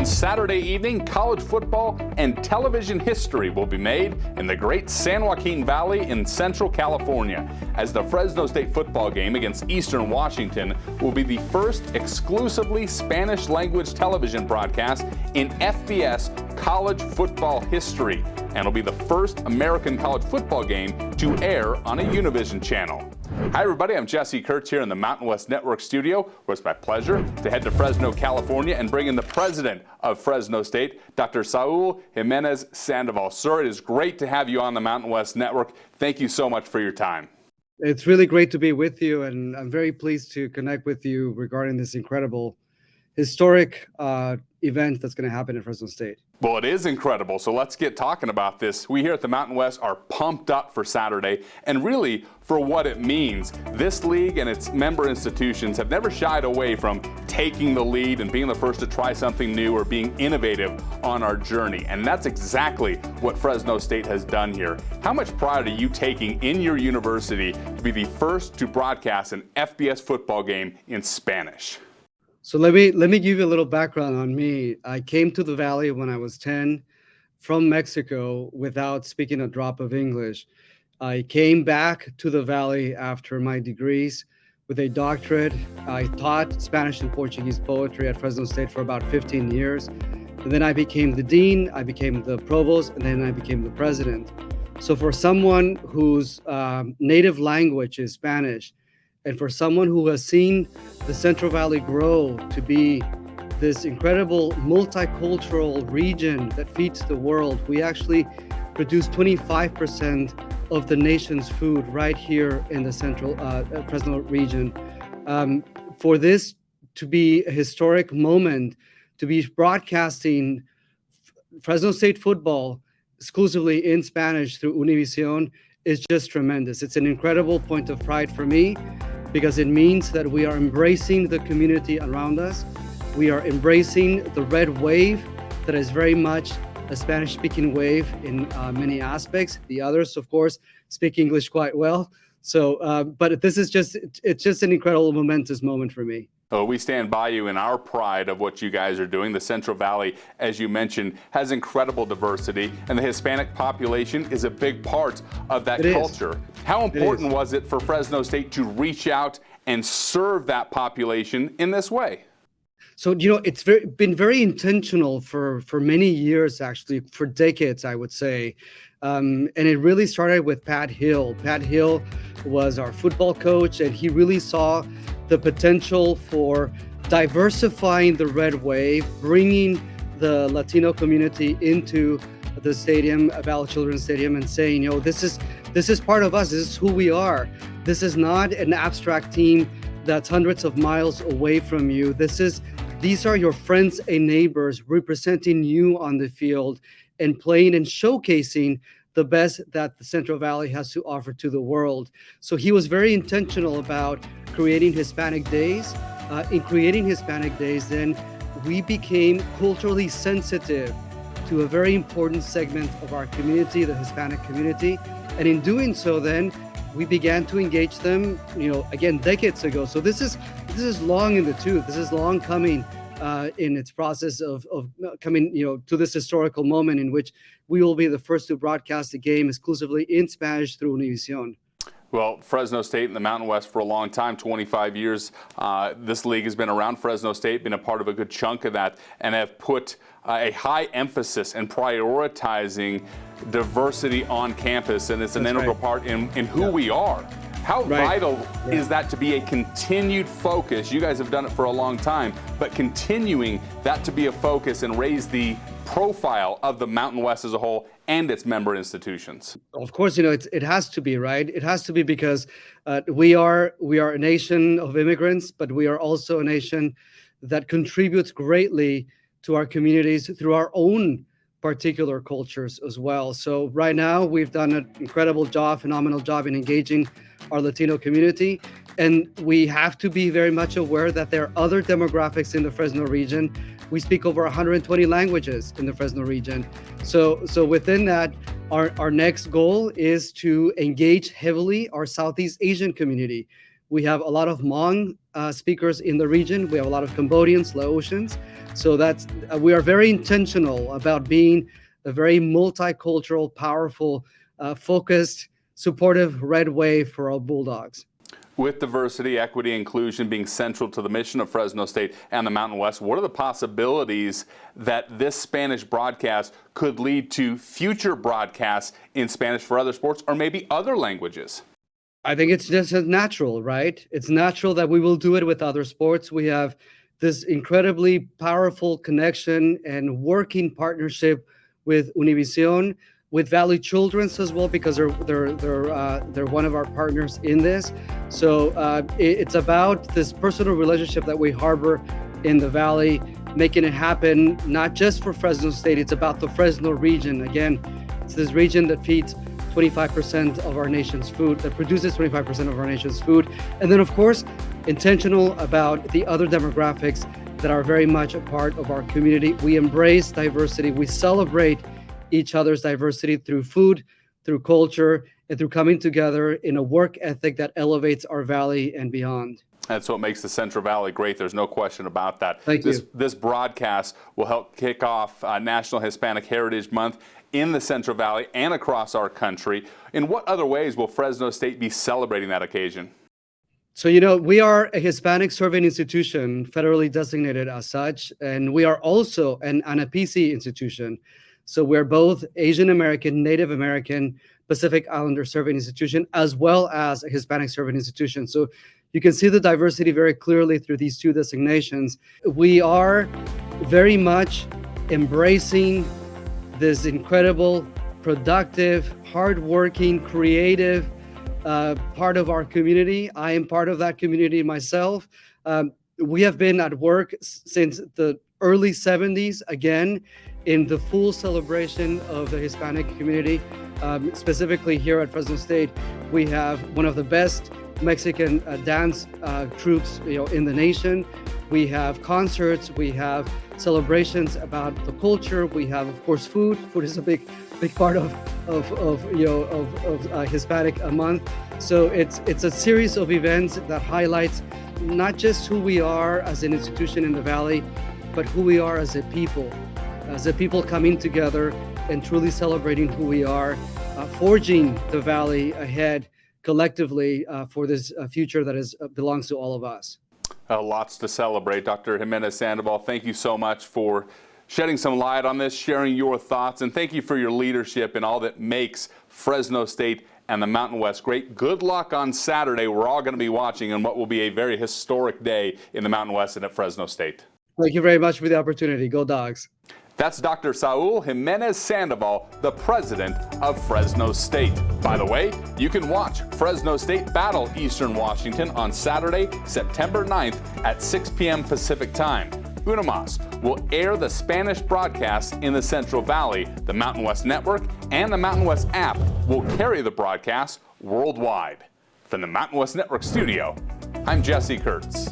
On Saturday evening, college football and television history will be made in the great San Joaquin Valley in Central California, as the Fresno State football game against Eastern Washington will be the first exclusively Spanish language television broadcast in FBS college football history, and will be the first American college football game to air on a Univision channel. Hi everybody, I'm Jesse Kurtz here in the Mountain West Network studio, where it's my pleasure to head to Fresno, California and bring in the president of Fresno State, Dr. Saúl Jiménez-Sandoval. Sir, it is great to have you on the Mountain West Network. Thank you so much for your time. It's really great to be with you, and I'm very pleased to connect with you regarding this incredible, historic event that's going to happen in Fresno State. Well, it is incredible, so let's get talking about this. We here at the Mountain West are pumped up for Saturday, and really for what it means. This league and its member institutions have never shied away from taking the lead and being the first to try something new or being innovative on our journey, and that's exactly what Fresno State has done here. How much pride are you taking in your university to be the first to broadcast an FBS football game in Spanish? So let me give you a little background on me. I came to the Valley when I was 10 from Mexico without speaking a drop of English. I came back to the Valley after my degrees with a doctorate. I taught Spanish and Portuguese poetry at Fresno State for about 15 years. And then I became the dean, I became the provost, and then I became the president. So for someone whose native language is Spanish, and for someone who has seen the Central Valley grow to be this incredible multicultural region that feeds the world, we actually produce 25% of the nation's food right here in the Central Fresno region. For this to be a historic moment, to be broadcasting Fresno State football exclusively in Spanish through Univision is just tremendous. It's an incredible point of pride for me, because it means that we are embracing the community around us. We are embracing the red wave that is very much a Spanish-speaking wave in many aspects. The others, of course, speak English quite well. So, but this is it's just an incredible momentous moment for me. Oh, we stand by you in our pride of what you guys are doing. The Central Valley, as you mentioned, has incredible diversity, and the Hispanic population is a big part of that culture. How important was it for Fresno State to reach out and serve that population in this way? So, it's been very intentional for many years, actually, for decades, I would say. And it really started with Pat Hill. Pat Hill was our football coach, and he really saw the potential for diversifying the red wave, bringing the Latino community into the stadium, Valley Children's Stadium, and saying, this is part of us. This is who we are. This is not an abstract team that's hundreds of miles away from you. These are your friends and neighbors representing you on the field and playing and showcasing the best that the Central Valley has to offer to the world. So he was very intentional about creating Hispanic Days. In creating Hispanic Days, then we became culturally sensitive to a very important segment of our community, the Hispanic community. And in doing so, then we began to engage them, again, decades ago. So this is long in the tooth. This is long coming in its process of coming, to this historical moment in which we will be the first to broadcast the game exclusively in Spanish through Univision. Well, Fresno State and the Mountain West for a long time, 25 years, this league has been around. Fresno State been a part of a good chunk of that, and have put a high emphasis in prioritizing diversity on campus, and it's an integral part in who we are. How vital is that to be a continued focus? You guys have done it for a long time, but continuing that to be a focus and raise the profile of the Mountain West as a whole and its member institutions. Of course, it has to be, right? It has to be because we are a nation of immigrants, but we are also a nation that contributes greatly to our communities through our own particular cultures as well. So right now, we've done an incredible job, phenomenal job in engaging our Latino community. And we have to be very much aware that there are other demographics in the Fresno region. We speak over 120 languages in the Fresno region. So within that, our next goal is to engage heavily our Southeast Asian community. We have a lot of Hmong speakers in the region. We have a lot of Cambodians, Laotians. So we are very intentional about being a very multicultural, powerful, focused, supportive red wave for our Bulldogs. With diversity, equity, inclusion being central to the mission of Fresno State and the Mountain West, what are the possibilities that this Spanish broadcast could lead to future broadcasts in Spanish for other sports or maybe other languages? I think it's just natural, right? It's natural that we will do it with other sports. We have this incredibly powerful connection and working partnership with Univision, with Valley Children's as well, because they're one of our partners in this. So it's about this personal relationship that we harbor in the Valley, making it happen not just for Fresno State. It's about the Fresno region. Again, it's this region that feeds 25% of our nation's food, that produces 25% of our nation's food. And then, of course, intentional about the other demographics that are very much a part of our community. We embrace diversity. We celebrate each other's diversity through food, through culture, and through coming together in a work ethic that elevates our valley and beyond. That's what makes the Central Valley great. There's no question about that. Thank you. This broadcast will help kick off National Hispanic Heritage Month in the Central Valley and across our country. In what other ways will Fresno State be celebrating that occasion? So, we are a Hispanic serving institution, federally designated as such, and we are also an ANAPISI institution. So we're both Asian American, Native American, Pacific Islander serving institution, as well as a Hispanic serving institution. So you can see the diversity very clearly through these two designations. We are very much embracing this incredible, productive, hardworking, creative part of our community. I am part of that community myself. We have been at work since the early 70s, again, in the full celebration of the Hispanic community. Specifically here at Fresno State, we have one of the best Mexican dance troupes in the nation. We have concerts, we have celebrations about the culture. We have, of course, food. Food is a big part of Hispanic month. So it's a series of events that highlights not just who we are as an institution in the Valley, but who we are as a people coming together and truly celebrating who we are, forging the Valley ahead collectively for this future that belongs to all of us. Lots to celebrate. Dr. Jiménez-Sandoval, thank you so much for shedding some light on this, sharing your thoughts, and thank you for your leadership in all that makes Fresno State and the Mountain West great. Good luck on Saturday. We're all going to be watching on what will be a very historic day in the Mountain West and at Fresno State. Thank you very much for the opportunity. Go Dogs. That's Dr. Saúl Jiménez-Sandoval, the president of Fresno State. By the way, you can watch Fresno State battle Eastern Washington on Saturday, September 9th at 6 p.m. Pacific Time. Unamas will air the Spanish broadcast in the Central Valley. The Mountain West Network and the Mountain West app will carry the broadcast worldwide. From the Mountain West Network studio, I'm Jesse Kurtz.